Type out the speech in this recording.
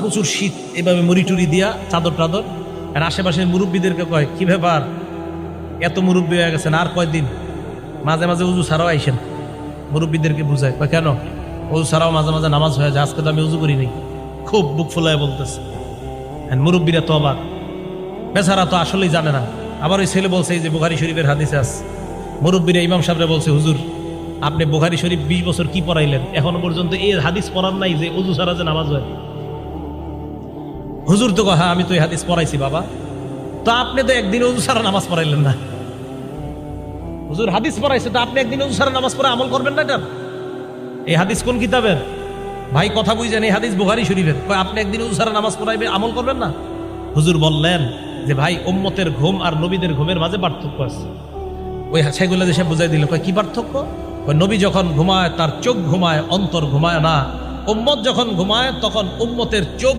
প্রচুর শীত, এভাবে মুড়ি টুরি দিয়া চাদর টাদর। আর আশেপাশের মুরব্বীদেরকে কয়, কি ব্যাপার, এত মুরব্বী হয়ে গেছেন, আর কয়দিন? মাঝে মাঝে উজু ছাড়াও আইসেন। মুরব্বীদেরকে বুঝায়, কয় কেন? উজু ছাড়াও মাঝে মাঝে নামাজ হয়ে যায়, আজকে তো আমি উজু করি নাই। খুব বুক ফুলায় বলতেছে। মুরব্বীরা তো অবাক, বেচারা তো আসলেই জানে না। আবার ওই ছেলে বলছে, এই যে বুখারী শরীফের হাদিসে আছে, মুরব্বীরা ইমাম সাহেবরা বলছে, হুজুর আপনি বুখারী শরীফ 20 বছর কি পড়াইলেন, এখনো পর্যন্ত এই হাদিস পড়ার নাই যে উজু ছাড়া যে নামাজ হয়। হুজুর তো হ্যাঁ, আমি তো এই হাদিস পড়াইছি বাবা। তো আপনি তো একদিন উজু ছাড়া নামাজ পড়াইলেন না। হুজুর হাদিস পড়াইছে, তো আপনি একদিন উজু ছাড়া নামাজ পড়ে আমল করবেন না? এটা এই হাদিস কোন কিতাবের? ভাই কথা বুঝেন, এই হাদিস বুখারী শরীফের। আপনি একদিন উজু ছাড়া নামাজ পড়াইবে, আমল করবেন না? হুজুর বললেন যে ভাই, উম্মতের ঘুম আর নবীদের ঘুমের মাঝে পার্থক্য আছে। ওই সেগুলো দেশে বুঝাই দিল, কি পার্থক্য? নবী যখন ঘুমায় তার চোখ ঘুমায়, অন্তর ঘুমায় না। উম্মত যখন ঘুমায় তখন উম্মতের চোখ